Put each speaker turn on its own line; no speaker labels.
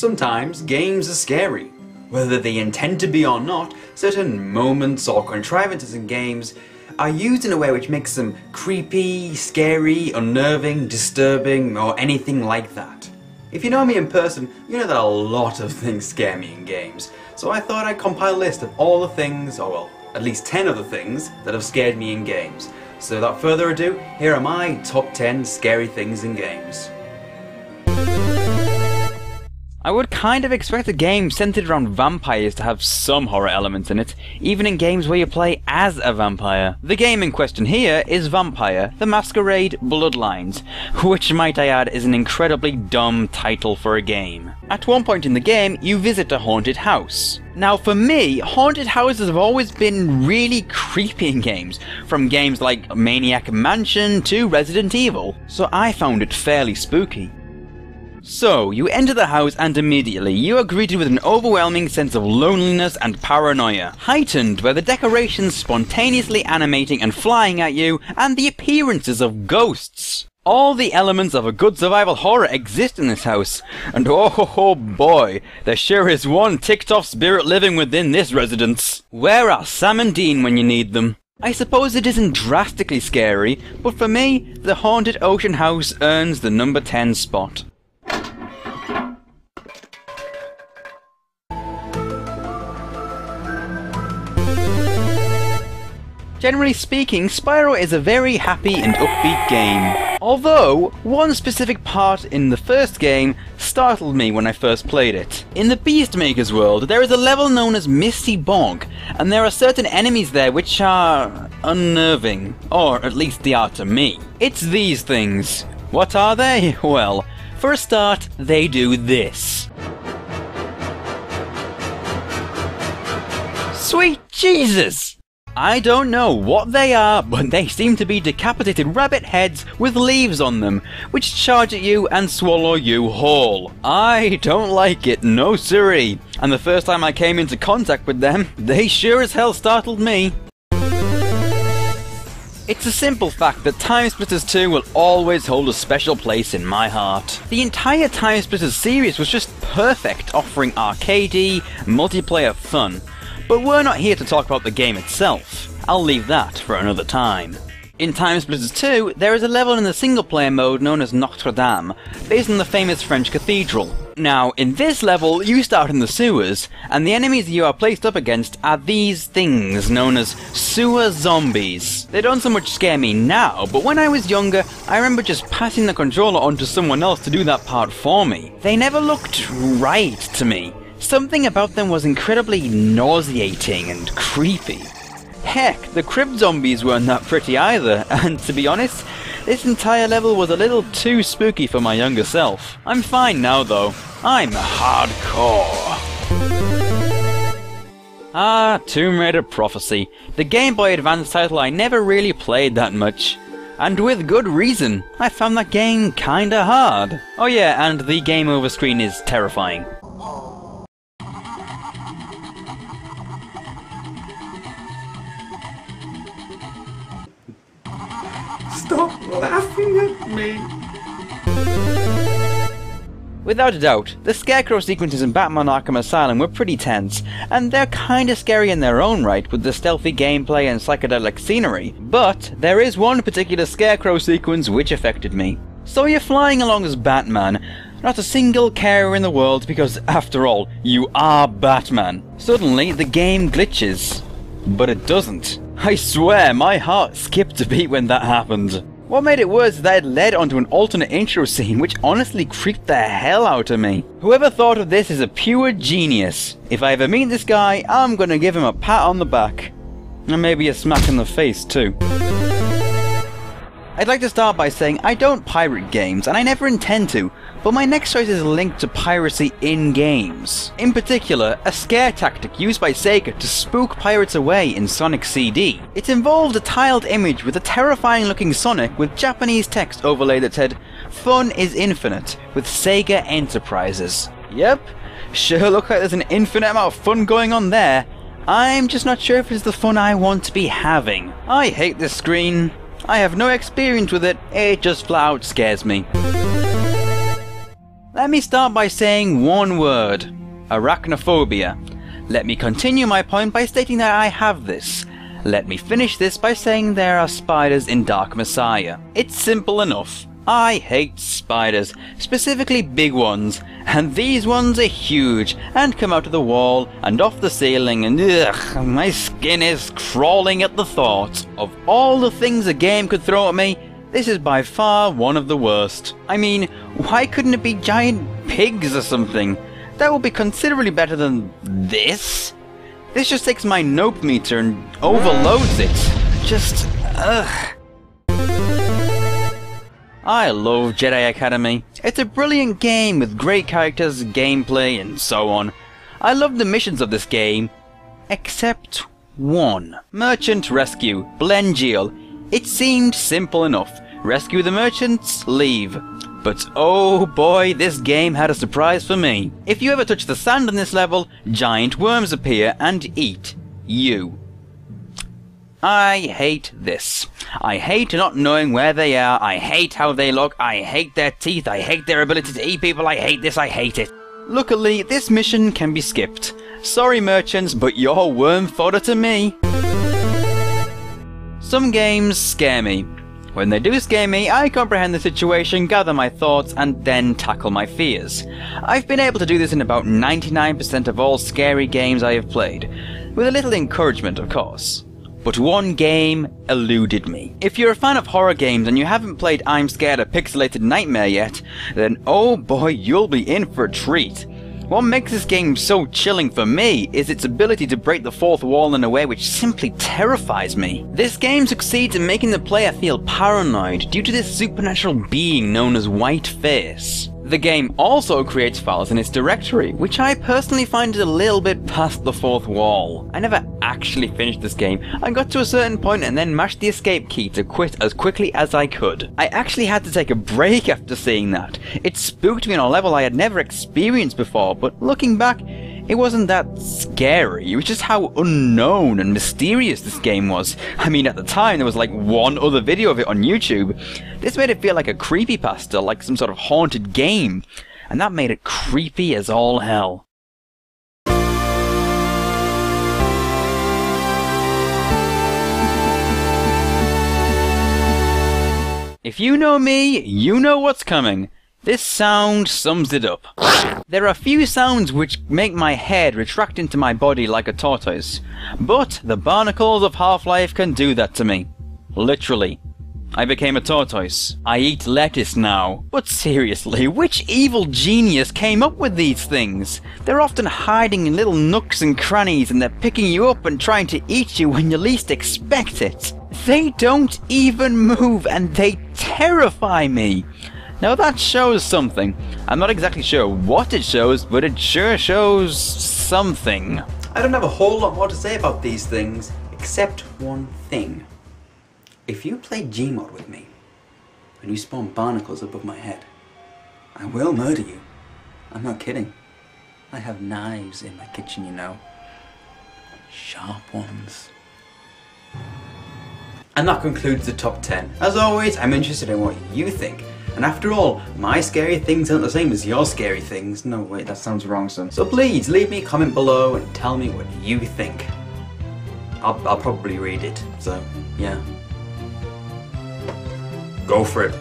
Sometimes games are scary. Whether they intend to be or not, certain moments or contrivances in games are used in a way which makes them creepy, scary, unnerving, disturbing, or anything like that. If you know me in person, you know that a lot of things scare me in games, so I thought I'd compile a list of all the things, or well, at least 10 of the things that have scared me in games. So without further ado, here are my top 10 scary things in games.
I would kind of expect a game centered around vampires to have some horror elements in it, even in games where you play as a vampire. The game in question here is Vampire: The Masquerade Bloodlines, which, might I add, is an incredibly dumb title for a game. At one point in the game, you visit a haunted house. Now for me, haunted houses have always been really creepy in games, from games like Maniac Mansion to Resident Evil, so I found it fairly spooky. So, you enter the house and immediately you are greeted with an overwhelming sense of loneliness and paranoia, heightened by the decorations spontaneously animating and flying at you, and the appearances of ghosts. All the elements of a good survival horror exist in this house, and oh boy, there sure is one ticked off spirit living within this residence. Where are Sam and Dean when you need them? I suppose it isn't drastically scary, but for me, the Haunted Ocean House earns the number 10 spot. Generally speaking, Spyro is a very happy and upbeat game. Although, one specific part in the first game startled me when I first played it. In the Beastmaker's world, there is a level known as Misty Bog, and there are certain enemies there which are unnerving, or at least they are to me. It's these things. What are they? Well, for a start, they do this. Sweet Jesus! I don't know what they are, but they seem to be decapitated rabbit heads with leaves on them, which charge at you and swallow you whole. I don't like it, no siree. And the first time I came into contact with them, they sure as hell startled me. It's a simple fact that Time Splitters 2 will always hold a special place in my heart. The entire Time Splitters series was just perfect, offering arcadey, multiplayer fun. But we're not here to talk about the game itself. I'll leave that for another time. In Time Splitters 2, there is a level in the single-player mode known as Notre Dame, based on the famous French cathedral. Now, in this level, you start in the sewers, and the enemies you are placed up against are these things known as sewer zombies. They don't so much scare me now, but when I was younger, I remember just passing the controller onto someone else to do that part for me. They never looked right to me. Something about them was incredibly nauseating and creepy. Heck, the crypt zombies weren't that pretty either, and to be honest, this entire level was a little too spooky for my younger self. I'm fine now though. I'm hardcore. Ah, Tomb Raider Prophecy, the Game Boy Advance title I never really played that much. And with good reason. I found that game kinda hard. Oh yeah, and the game over screen is terrifying.
Stop laughing at me.
Without a doubt, the Scarecrow sequences in Batman Arkham Asylum were pretty tense, and they're kinda scary in their own right with the stealthy gameplay and psychedelic scenery, but there is one particular Scarecrow sequence which affected me. So you're flying along as Batman, not a single care in the world because, after all, you are Batman. Suddenly, the game glitches. But it doesn't. I swear, my heart skipped a beat when that happened. What made it worse is that it led onto an alternate intro scene which honestly creeped the hell out of me. Whoever thought of this is a pure genius. If I ever meet this guy, I'm gonna give him a pat on the back. And maybe a smack in the face too. I'd like to start by saying I don't pirate games, and I never intend to, but my next choice is linked to piracy in games. In particular, a scare tactic used by Sega to spook pirates away in Sonic CD. It involved a tiled image with a terrifying looking Sonic with Japanese text overlaid that said, "Fun is infinite with Sega Enterprises." Yep, sure look like there's an infinite amount of fun going on there. I'm just not sure if it's the fun I want to be having. I hate this screen. I have no experience with it, it just flat out scares me. Let me start by saying one word: arachnophobia. Let me continue my point by stating that I have this. Let me finish this by saying there are spiders in Dark Messiah. It's simple enough. I hate spiders, specifically big ones, and these ones are huge and come out of the wall and off the ceiling, and ugh, my skin is crawling at the thought. Of all the things a game could throw at me, this is by far one of the worst. I mean, why couldn't it be giant pigs or something? That would be considerably better than this. This just takes my nope meter and overloads it. Just, ugh. I love Jedi Academy. It's a brilliant game with great characters, gameplay, and so on. I love the missions of this game, except one. Merchant Rescue, Blengiel. It seemed simple enough. Rescue the merchants, leave. But oh boy, this game had a surprise for me. If you ever touch the sand on this level, giant worms appear and eat you. I hate this. I hate not knowing where they are, I hate how they look, I hate their teeth, I hate their ability to eat people, I hate this, I hate it. Luckily, this mission can be skipped. Sorry merchants, but you're worm fodder to me. Some games scare me. When they do scare me, I comprehend the situation, gather my thoughts, and then tackle my fears. I've been able to do this in about 99% of all scary games I have played, with a little encouragement of course. But one game eluded me. If you're a fan of horror games and you haven't played I'm Scared: A Pixelated Nightmare yet, then oh boy, you'll be in for a treat. What makes this game so chilling for me is its ability to break the fourth wall in a way which simply terrifies me. This game succeeds in making the player feel paranoid due to this supernatural being known as White Face. The game also creates files in its directory, which I personally find is a little bit past the fourth wall. I never actually finished this game. I got to a certain point and then mashed the escape key to quit as quickly as I could. I actually had to take a break after seeing that. It spooked me on a level I had never experienced before, but looking back, it wasn't that scary, it was just how unknown and mysterious this game was. I mean, at the time there was like one other video of it on YouTube. This made it feel like a creepypasta, like some sort of haunted game, and that made it creepy as all hell. If you know me, you know what's coming. This sound sums it up. There are few sounds which make my head retract into my body like a tortoise, but the barnacles of Half-Life can do that to me. Literally. I became a tortoise. I eat lettuce now. But seriously, which evil genius came up with these things? They're often hiding in little nooks and crannies, and they're picking you up and trying to eat you when you least expect it. They don't even move, and they terrify me. Now that shows something. I'm not exactly sure what it shows, but it sure shows something.
I don't have a whole lot more to say about these things, except one thing. If you play Gmod with me, and you spawn barnacles above my head, I will murder you. I'm not kidding. I have knives in my kitchen, you know. Sharp ones. And that concludes the top 10. As always, I'm interested in what you think. And after all, my scary things aren't the same as your scary things. No, wait, that sounds wrong, son. So please, leave me a comment below and tell me what you think. I'll probably read it, so, yeah. Go for it.